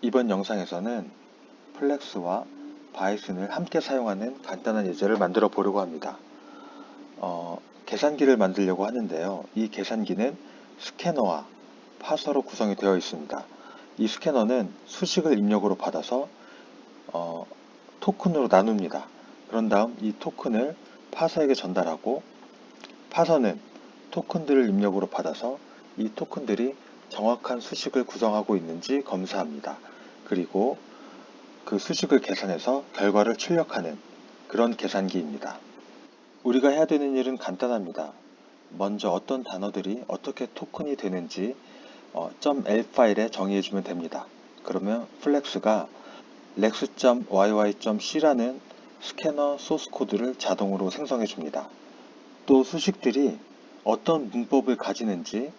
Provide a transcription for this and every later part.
이번 영상에서는 플렉스와 바이슨을 함께 사용하는 간단한 예제를 만들어 보려고 합니다. 계산기를 만들려고 하는데요. 이 계산기는 스캐너와 파서로 구성이 되어 있습니다. 이 스캐너는 수식을 입력으로 받아서 토큰으로 나눕니다. 그런 다음 이 토큰을 파서에게 전달하고, 파서는 토큰들을 입력으로 받아서 이 토큰들이 정확한 수식을 구성하고 있는지 검사합니다. 그리고 그 수식을 계산해서 결과를 출력하는 그런 계산기입니다. 우리가 해야 되는 일은 간단합니다. 먼저 어떤 단어들이 어떻게 토큰이 되는지 .l 파일에 정의해주면 됩니다. 그러면 플렉스가 lex.yy.c라는 스캐너 소스 코드를 자동으로 생성해 줍니다. 또 수식들이 어떤 문법을 가지는지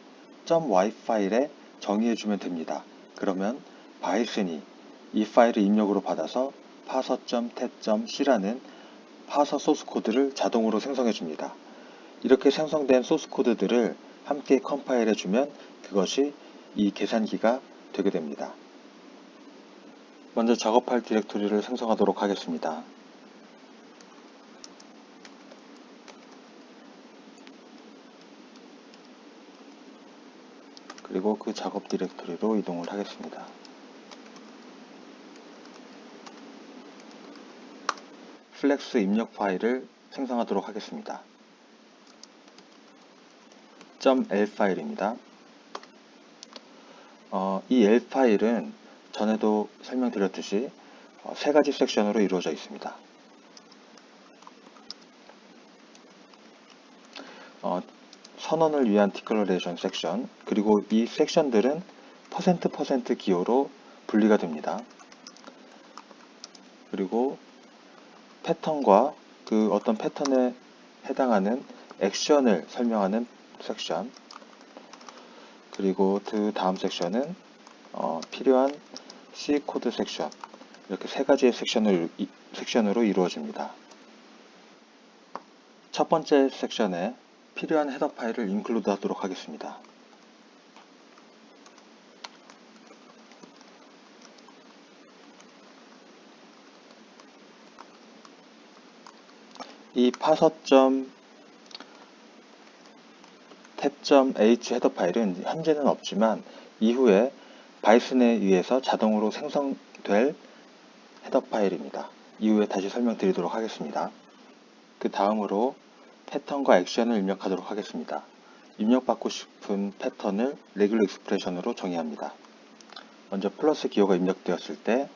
.y 파일에 정의해주면 됩니다. 그러면 바이슨이 이 파일을 입력으로 받아서 parser.tet.c라는 파서 소스 코드를 자동으로 생성해 줍니다. 이렇게 생성된 소스 코드들을 함께 컴파일해 주면 그것이 이 계산기가 되게 됩니다. 먼저 작업할 디렉토리를 생성하도록 하겠습니다. 그리고 그 작업 디렉토리로 이동을 하겠습니다. 플렉스 입력 파일을 생성하도록 하겠습니다. .l 파일입니다. 이 L 파일은 전에도 설명드렸듯이 세 가지 섹션으로 이루어져 있습니다. 선언을 위한 디클러레이션 섹션, 그리고 이 섹션들은 %% 기호로 분리가 됩니다. 그리고 패턴과 그 어떤 패턴에 해당하는 액션을 설명하는 섹션, 그리고 그 다음 섹션은 필요한 C 코드 섹션, 이렇게 세 가지의 섹션으로 이루어집니다. 첫 번째 섹션에 필요한 헤더 파일을 인클루드 하도록 하겠습니다. 이 parser.tab.h 헤더 파일은 현재는 없지만 이후에 바이슨에 의해서 자동으로 생성될 헤더 파일입니다. 이후에 다시 설명드리도록 하겠습니다. 그 다음으로 패턴과 액션을 입력하도록 하겠습니다. 입력받고 싶은 패턴을 레귤러 익스프레션으로 정의합니다. 먼저 플러스 기호가 입력되었을 때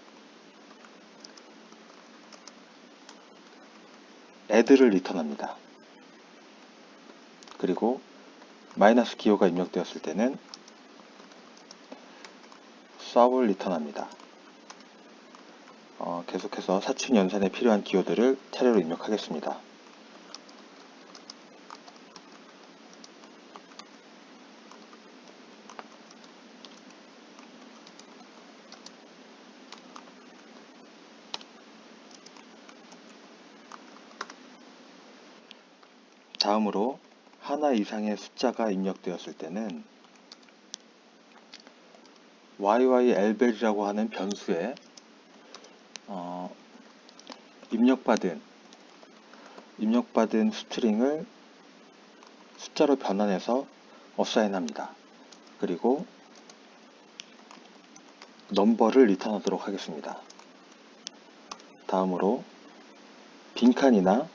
add를 리턴합니다. 그리고 마이너스 기호가 입력되었을 때는 sub을 리턴합니다. 계속해서 사춘 연산에 필요한 기호들을 차례로 입력하겠습니다. 다음으로 하나 이상의 숫자가 입력되었을 때는 YYLBell이라고 하는 변수에 입력받은 스트링을 숫자로 변환해서 어사인합니다. 그리고 넘버를 리턴하도록 하겠습니다. 다음으로 빈칸이나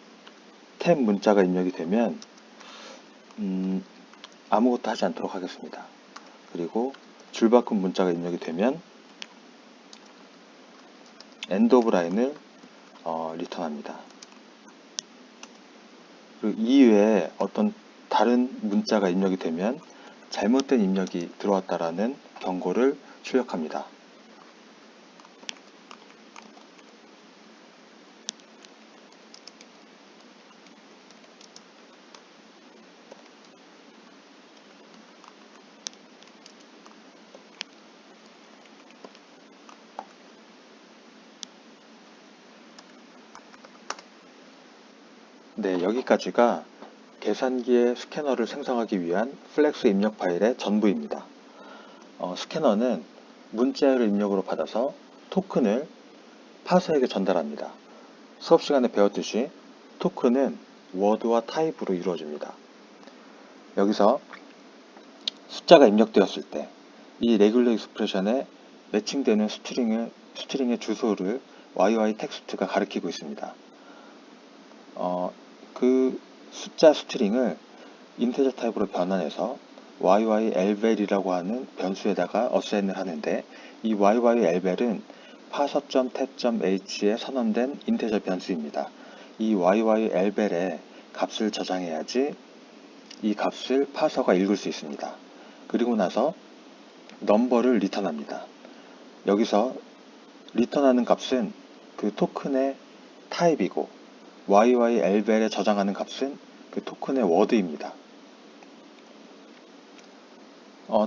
탭 문자가 입력이 되면 아무것도 하지 않도록 하겠습니다. 그리고 줄바꿈 문자가 입력이 되면 end of line을 리턴합니다. 그리고 이외에 어떤 다른 문자가 입력이 되면 잘못된 입력이 들어왔다라는 경고를 출력합니다. 네, 여기까지가 계산기의 스캐너를 생성하기 위한 플렉스 입력 파일의 전부입니다. 스캐너는 문자열을 입력으로 받아서 토큰을 파서에게 전달합니다. 수업 시간에 배웠듯이 토큰은 워드와 타입으로 이루어집니다. 여기서 숫자가 입력되었을 때 이 레귤러 익스프레션에 매칭되는 스트링의 주소를 YY 텍스트가 가리키고 있습니다. 그 숫자 스트링을 인테저 타입으로 변환해서 YY elvel이라고 하는 변수에다가 어사인을 하는데 이 YY elvel은 parser.tab.h에 선언된 인테저 변수입니다. 이 YY elvel에 값을 저장해야지 이 값을 파서가 읽을 수 있습니다. 그리고 나서 넘버를 리턴합니다. 여기서 리턴하는 값은 그 토큰의 타입이고 YY elvel에 저장하는 값은 그 토큰의 워드입니다.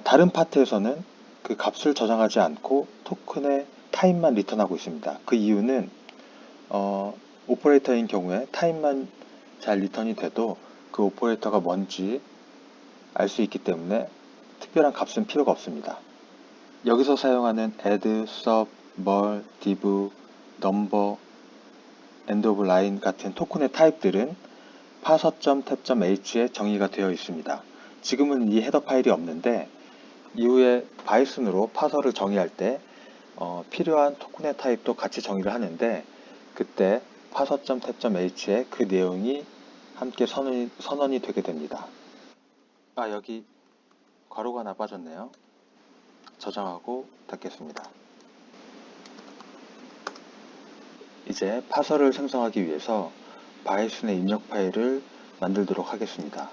다른 파트에서는 그 값을 저장하지 않고 토큰의 타입만 리턴하고 있습니다. 그 이유는 오퍼레이터인 경우에 타입만 잘 리턴이 돼도 그 오퍼레이터가 뭔지 알 수 있기 때문에 특별한 값은 필요가 없습니다. 여기서 사용하는 add, sub, mul, div, number, end of line 같은 토큰의 타입들은 parser.tab.h에 정의가 되어 있습니다. 지금은 이 헤더 파일이 없는데 이후에 바이슨으로 파서를 정의할 때 필요한 토큰의 타입도 같이 정의를 하는데 그때 parser.tab.h에 그 내용이 함께 선언이 되게 됩니다. 여기 괄호가 하나 빠졌네요. 저장하고 닫겠습니다. 이제 파서를 생성하기 위해서 바이슨의 입력 파일을 만들도록 하겠습니다.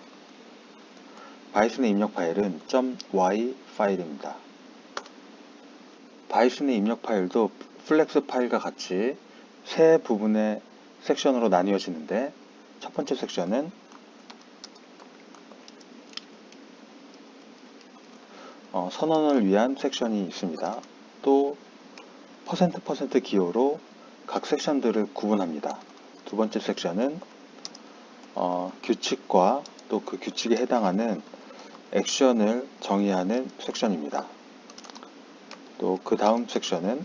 바이슨의 입력 파일은 .y 파일입니다. 바이슨의 입력 파일도 플렉스 파일과 같이 세 부분의 섹션으로 나뉘어지는데 첫 번째 섹션은 선언을 위한 섹션이 있습니다. 또 %% 기호로 각 섹션들을 구분합니다. 두 번째 섹션은 규칙과 또 그 규칙에 해당하는 액션을 정의하는 섹션입니다. 또 그 다음 섹션은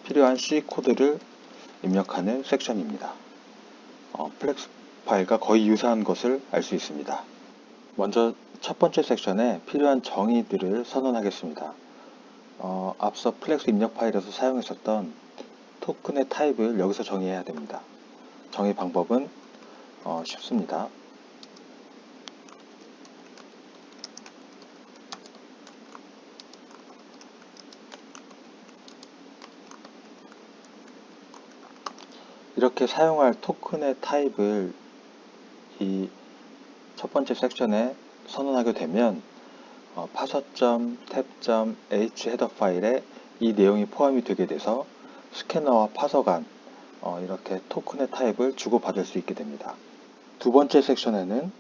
필요한 C 코드를 입력하는 섹션입니다. 플렉스 파일과 거의 유사한 것을 알 수 있습니다. 먼저 첫 번째 섹션에 필요한 정의들을 선언하겠습니다. 앞서 플렉스 입력 파일에서 사용했었던 토큰의 타입을 여기서 정의해야 됩니다. 정의 방법은 쉽습니다. 이렇게 사용할 토큰의 타입을 이 첫 번째 섹션에 선언하게 되면 parser.tab.h 헤더 파일에 이 내용이 포함이 되게 돼서 스캐너와 파서 간 이렇게 토큰의 타입을 주고받을 수 있게 됩니다. 두 번째 섹션에는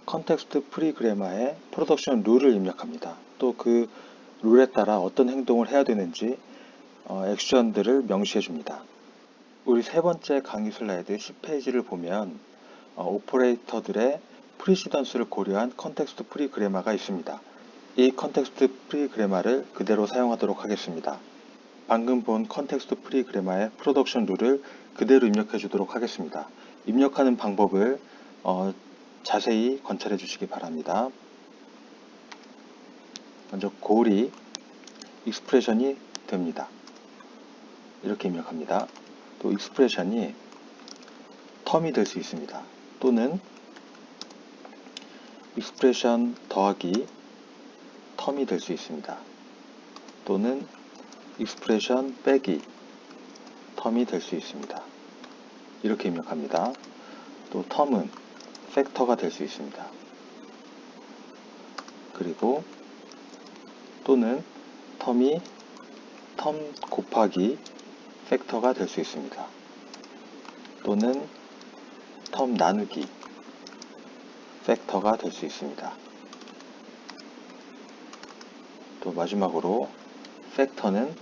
컨텍스트 프리 그래마의 프로덕션 룰을 입력합니다. 또 그 룰에 따라 어떤 행동을 해야 되는지 액션들을 명시해 줍니다. 우리 세 번째 강의 슬라이드 10페이지를 보면 오퍼레이터들의 프리시던스를 고려한 컨텍스트 프리 그래마가 있습니다. 이 컨텍스트 프리 그래마를 그대로 사용하도록 하겠습니다. 방금 본 컨텍스트 프리 그래마의 프로덕션 룰을 그대로 입력해 주도록 하겠습니다. 입력하는 방법을 자세히 관찰해 주시기 바랍니다. 먼저 골이 익스프레션이 됩니다. 이렇게 입력합니다. 또 익스프레션이 텀이 될 수 있습니다. 또는 익스프레션 더하기 텀이 될 수 있습니다. 또는 익스프레션 빼기 텀이 될 수 있습니다. 이렇게 입력합니다. 또 텀은 팩터가 될 수 있습니다. 그리고 또는 텀이 텀 곱하기 팩터가 될 수 있습니다. 또는 텀 나누기 팩터가 될 수 있습니다. 또 마지막으로 팩터는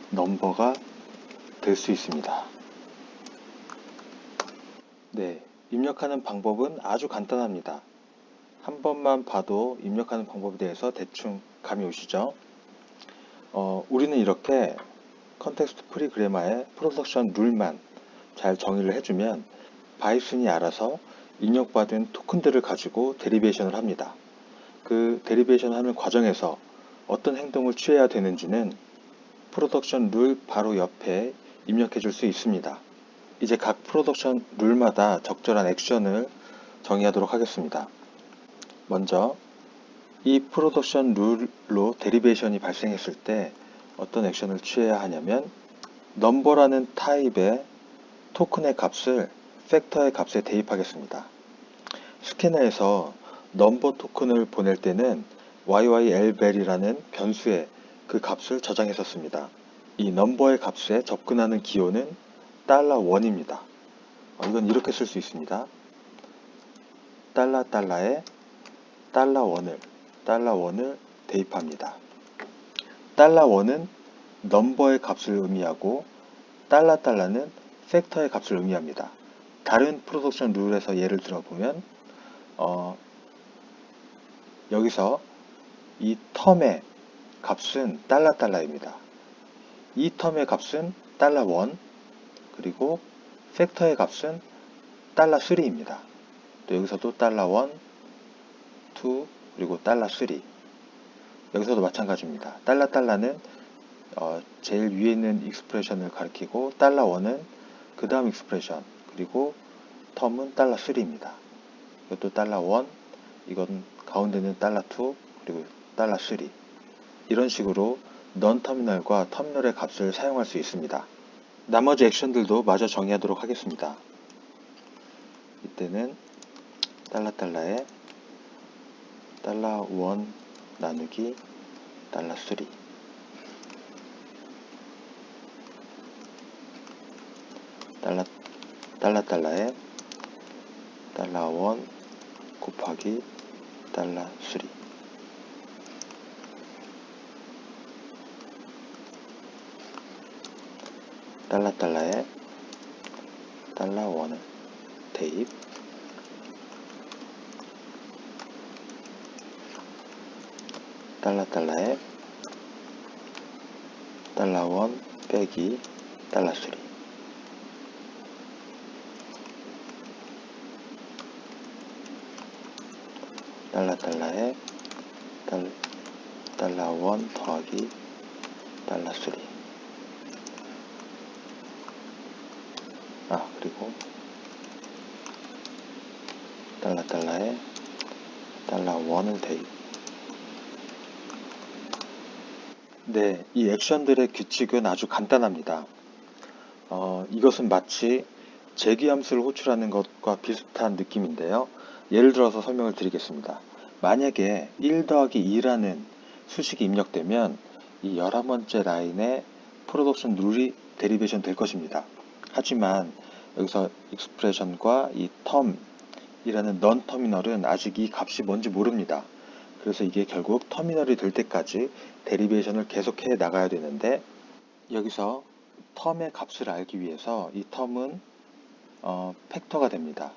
넘버가 될 수 있습니다. 네, 입력하는 방법은 아주 간단합니다. 한 번만 봐도 입력하는 방법에 대해서 대충 감이 오시죠? 우리는 이렇게 컨텍스트 프리 그래마의 프로덕션 룰만 잘 정의를 해주면 바이썬이 알아서 입력받은 토큰들을 가지고 데리베이션을 합니다. 그 데리베이션 하는 과정에서 어떤 행동을 취해야 되는지는 프로덕션 룰 바로 옆에 입력해 줄 수 있습니다. 이제 각 프로덕션 룰마다 적절한 액션을 정의하도록 하겠습니다. 먼저 이 프로덕션 룰로 데리베이션이 발생했을 때 어떤 액션을 취해야 하냐면 넘버라는 타입의 토큰의 값을 팩터의 값에 대입하겠습니다. 스캐너에서 넘버 토큰을 보낼 때는 yyLval이라는 변수에 그 값을 저장했었습니다. 이 넘버의 값에 접근하는 기호는 $1입니다. 이건 이렇게 쓸 수 있습니다. $에 $1을 대입합니다. $1은 넘버의 값을 의미하고 $는 팩터의 값을 의미합니다. 다른 프로덕션 룰에서 예를 들어보면 여기서 이 텀의 값은 $입니다. 이 텀의 값은 $1 그리고 팩터의 값은 $3입니다. 또 여기서도 $1, 2 그리고 $3 여기서도 마찬가지입니다. $는 제일 위에 있는 익스프레션을 가리키고 $1은 그 다음 익스프레션 그리고 텀은 $3입니다. 이것도 $1 이건 가운데는 $2 그리고 $3 이런 식으로 넌 터미널과 터미널의 값을 사용할 수 있습니다. 나머지 액션들도 마저 정의하도록 하겠습니다. 이때는 $에 $1 나누기 $3 $에 $1 곱하기 $3 $에 $1을 대입 $에 $1 빼기 $3 $에 $1 더하기 $3 그리고 $에 $1을 대입 네, 이 액션들의 규칙은 아주 간단합니다. 이것은 마치 재기함수를 호출하는 것과 비슷한 느낌인데요. 예를 들어서 설명을 드리겠습니다. 만약에 1 더하기 2라는 수식이 입력되면 이 11번째 라인에 프로덕션 룰이 데리베이션 될 것입니다. 하지만 여기서 익스프레션과 이 텀이라는 넌 터미널은 아직 이 값이 뭔지 모릅니다. 그래서 이게 결국 터미널이 될 때까지 데리베이션을 계속해 나가야 되는데 여기서 텀의 값을 알기 위해서 이 텀은 팩터가 됩니다.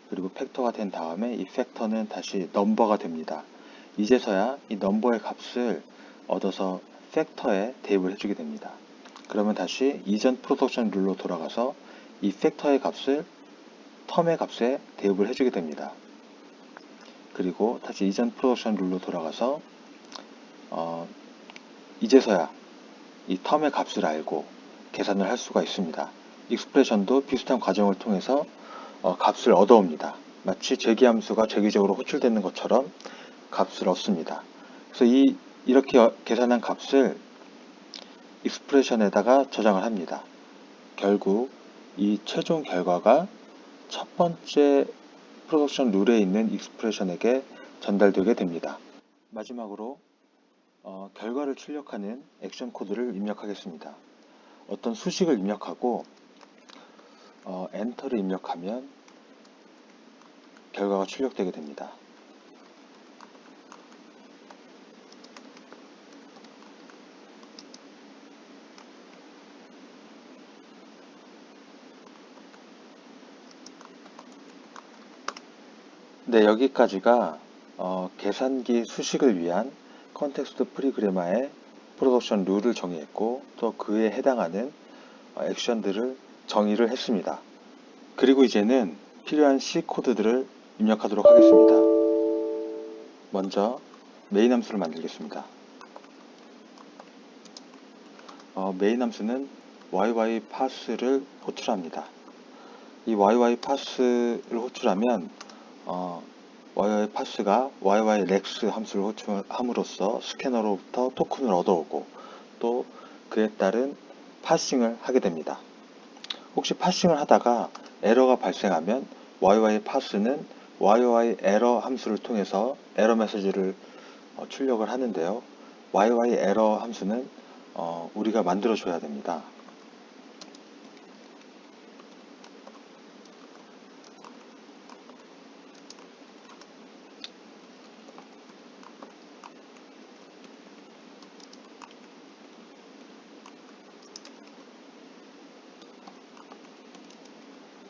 그리고 팩터가 된 다음에 이 팩터는 다시 넘버가 됩니다. 이제서야 이 넘버의 값을 얻어서 팩터에 대입을 해주게 됩니다. 그러면 다시 이전 프로덕션 룰로 돌아가서 이 팩터의 값을 텀의 값에 대입을 해주게 됩니다. 그리고 다시 이전 프로덕션 룰로 돌아가서 이제서야 이 텀의 값을 알고 계산을 할 수가 있습니다. 익스프레션도 비슷한 과정을 통해서 값을 얻어옵니다. 마치 재기함수가 재기적으로 호출되는 것처럼 값을 얻습니다. 그래서 이렇게 계산한 값을 익스프레션에다가 저장을 합니다. 결국 이 최종 결과가 첫 번째 프로덕션 룰에 있는 익스프레션에게 전달되게 됩니다. 마지막으로 결과를 출력하는 액션 코드를 입력하겠습니다. 어떤 수식을 입력하고 엔터를 입력하면 결과가 출력되게 됩니다. 네, 여기까지가 계산기 수식을 위한 컨텍스트 프리 그래마의 프로덕션 룰을 정의했고 또 그에 해당하는 액션들을 정의를 했습니다. 그리고 이제는 필요한 C 코드들을 입력하도록 하겠습니다. 먼저 메인 함수를 만들겠습니다. 메인 함수는 yy 파스를 호출합니다. 이 yy 파스를 호출하면 yy 파스가 yy lex 함수를 호출함으로써 스캐너로부터 토큰을 얻어오고 또 그에 따른 파싱을 하게 됩니다. 혹시 파싱을 하다가 에러가 발생하면 yy 파스는 yy 에러 함수를 통해서 에러 메시지를 출력을 하는데요. yy 에러 함수는 우리가 만들어 줘야 됩니다.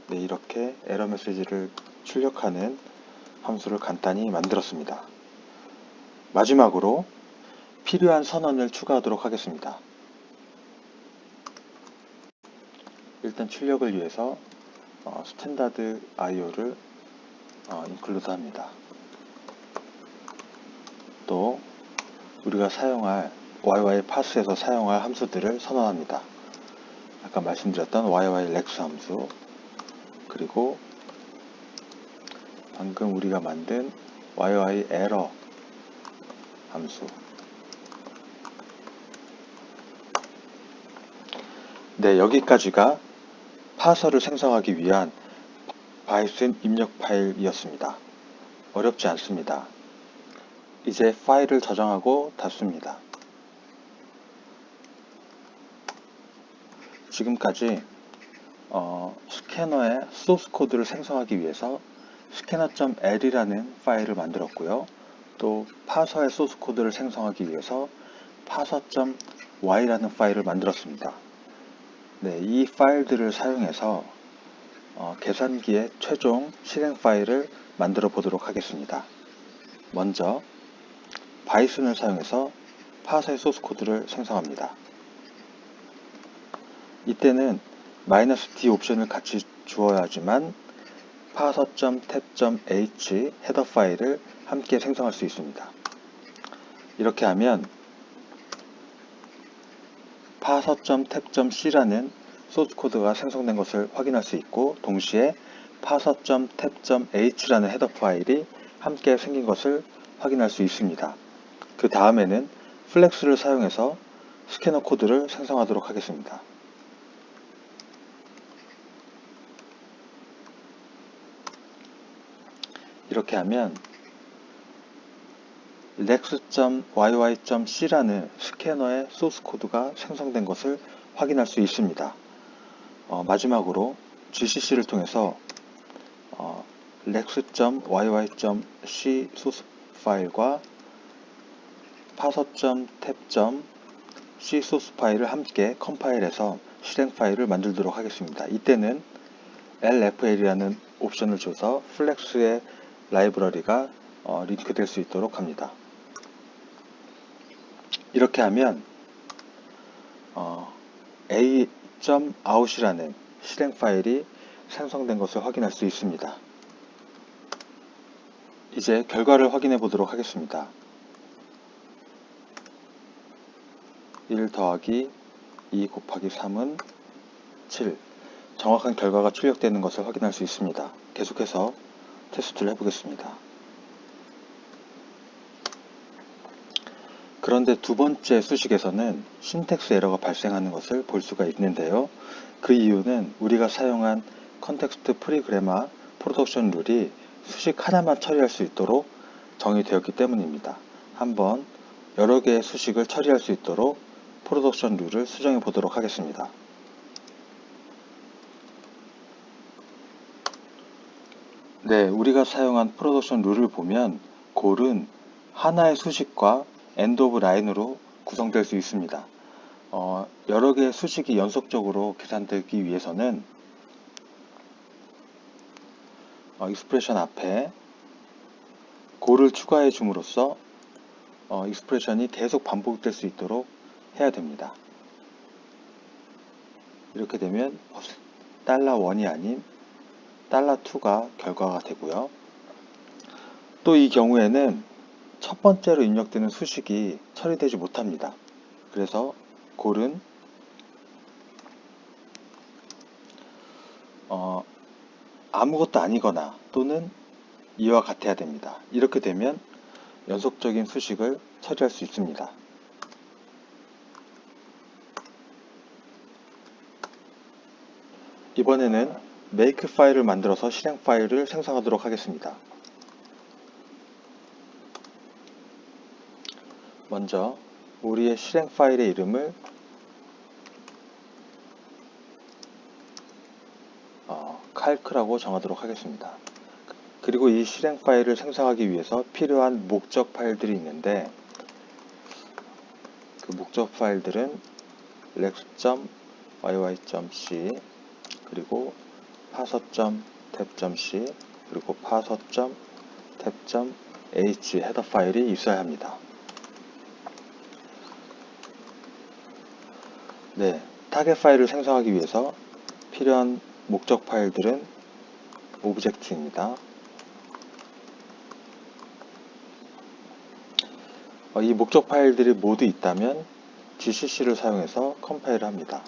네, 이렇게 에러 메시지를 출력하는 함수를 간단히 만들었습니다. 마지막으로 필요한 선언을 추가하도록 하겠습니다. 일단 출력을 위해서 스탠다드 IO를 인클루드 합니다. 또 우리가 사용할 yy 파스에서 사용할 함수들을 선언합니다. 아까 말씀드렸던 yy lex 함수, 그리고 방금 우리가 만든 yy error 함수. 네, 여기까지가 파서를 생성하기 위한 바이슨 입력 파일이었습니다. 어렵지 않습니다. 이제 파일을 저장하고 닫습니다. 지금까지 스캐너의 소스 코드를 생성하기 위해서 scanner.l이라는 파일을 만들었고요. 또 파서의 소스 코드를 생성하기 위해서 parser.y라는 파일을 만들었습니다. 네, 이 파일들을 사용해서 계산기의 최종 실행 파일을 만들어 보도록 하겠습니다. 먼저 바이슨을 사용해서 파서의 소스 코드를 생성합니다. 이때는 -d 옵션을 같이 주어야지만 parser.tab.h 헤더 파일을 함께 생성할 수 있습니다. 이렇게 하면 parser.tab.c라는 소스 코드가 생성된 것을 확인할 수 있고 동시에 parser.tab.h라는 헤더 파일이 함께 생긴 것을 확인할 수 있습니다. 그 다음에는 플렉스를 사용해서 스캐너 코드를 생성하도록 하겠습니다. 이렇게 하면 lex.yy.c라는 스캐너의 소스 코드가 생성된 것을 확인할 수 있습니다. 마지막으로 GCC를 통해서 lex.yy.c 소스 파일과 parser.tab.c 소스 파일을 함께 컴파일해서 실행 파일을 만들도록 하겠습니다. 이때는 lfl이라는 옵션을 줘서 플렉스의 라이브러리가 링크될 수 있도록 합니다. 이렇게 하면 a.out이라는 실행 파일이 생성된 것을 확인할 수 있습니다. 이제 결과를 확인해 보도록 하겠습니다. 1 더하기 2 곱하기 3은 7. 정확한 결과가 출력되는 것을 확인할 수 있습니다. 계속해서 테스트를 해보겠습니다. 그런데 두 번째 수식에서는 신텍스 에러가 발생하는 것을 볼 수가 있는데요. 그 이유는 우리가 사용한 컨텍스트 프리 그래마 프로덕션 룰이 수식 하나만 처리할 수 있도록 정의되었기 때문입니다. 한번 여러 개의 수식을 처리할 수 있도록 프로덕션 룰을 수정해 보도록 하겠습니다. 네, 우리가 사용한 프로덕션 룰을 보면 골은 하나의 수식과 엔드 오브 라인으로 구성될 수 있습니다. 여러 개의 수식이 연속적으로 계산되기 위해서는 익스프레션 앞에 고를 추가해 줌으로써 익스프레션이 계속 반복될 수 있도록 해야 됩니다. 이렇게 되면 $1이 아닌 $2가 결과가 되고요. 또 이 경우에는 첫 번째로 입력되는 수식이 처리되지 못합니다. 그래서 골은 아무것도 아니거나 또는 이와 같아야 됩니다. 이렇게 되면 연속적인 수식을 처리할 수 있습니다. 이번에는 make 파일을 만들어서 실행 파일을 생성하도록 하겠습니다. 먼저 우리의 실행 파일의 이름을 calc라고 정하도록 하겠습니다. 그리고 이 실행 파일을 생성하기 위해서 필요한 목적 파일들이 있는데 그 목적 파일들은 rex.yy.c 그리고 parser.tab.c 그리고 parser.tab.h 헤더 파일이 있어야 합니다. 네, 타겟 파일을 생성하기 위해서 필요한 목적 파일들은 오브젝트입니다. 이 목적 파일들이 모두 있다면 GCC를 사용해서 컴파일을 합니다.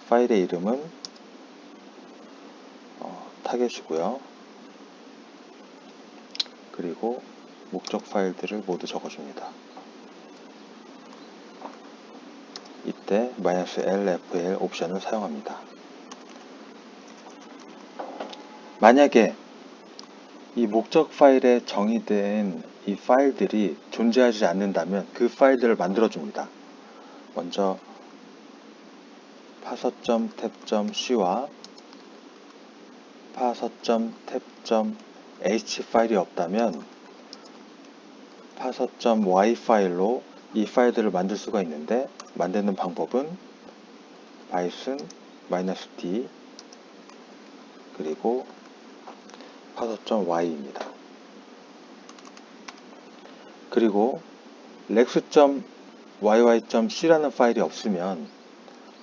파일의 이름은 타겟이고요. 그리고 목적 파일들을 모두 적어줍니다. 이때 -lfl 옵션을 사용합니다. 만약에 이 목적 파일에 정의된 이 파일들이 존재하지 않는다면 그 파일들을 만들어줍니다. 먼저 parser.tab.c와 parser.tab.h 파일이 없다면 parser.y 파일로 이 파일들을 만들 수가 있는데 만드는 방법은 python -d 그리고 parser.y입니다. 그리고 rex.yy.c라는 파일이 없으면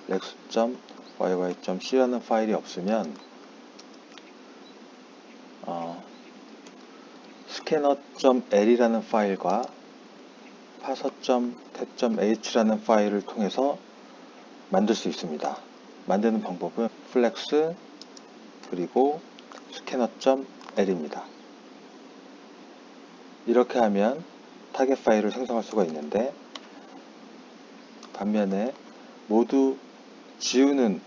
rex.yy.c라는 파일이 없으면 scanner.l이라는 파일과 parser.tab.h라는 파일을 통해서 만들 수 있습니다. 만드는 방법은 flex 그리고 scanner.l입니다. 이렇게 하면 타겟 파일을 생성할 수가 있는데 반면에 모두 지우는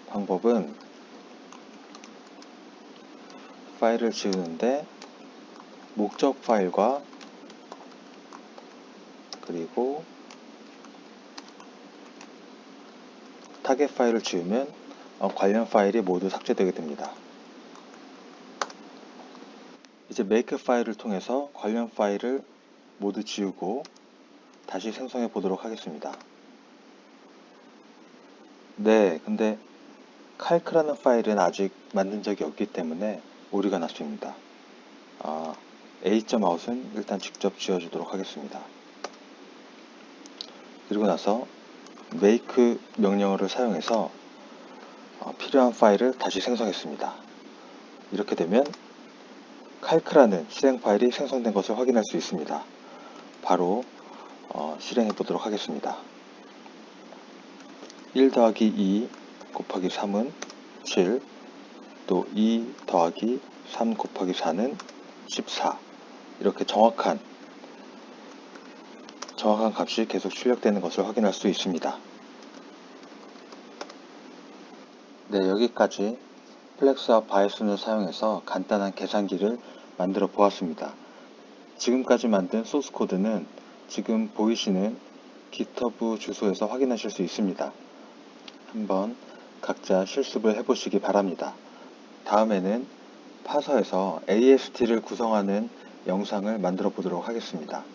방법은 파일을 지우는데 목적 파일과 그리고 타겟 파일을 지우면 관련 파일이 모두 삭제되게 됩니다. 이제 make 파일을 통해서 관련 파일을 모두 지우고 다시 생성해 보도록 하겠습니다. 네, 근데 calc라는 파일은 아직 만든 적이 없기 때문에 오류가 났습니다. a.out은 일단 직접 지워주도록 하겠습니다. 그리고 나서 make 명령어를 사용해서 필요한 파일을 다시 생성했습니다. 이렇게 되면 calc라는 실행 파일이 생성된 것을 확인할 수 있습니다. 바로 실행해 보도록 하겠습니다. 1 더하기 2 곱하기 3은 7, 또 2 더하기 3 곱하기 4는 14. 이렇게 정확한 값이 계속 출력되는 것을 확인할 수 있습니다. 네, 여기까지 플렉스와 바이썬을 사용해서 간단한 계산기를 만들어 보았습니다. 지금까지 만든 소스 코드는 지금 보이시는 GitHub 주소에서 확인하실 수 있습니다. 한번 각자 실습을 해보시기 바랍니다. 다음에는 파서에서 AST를 구성하는 영상을 만들어 보도록 하겠습니다.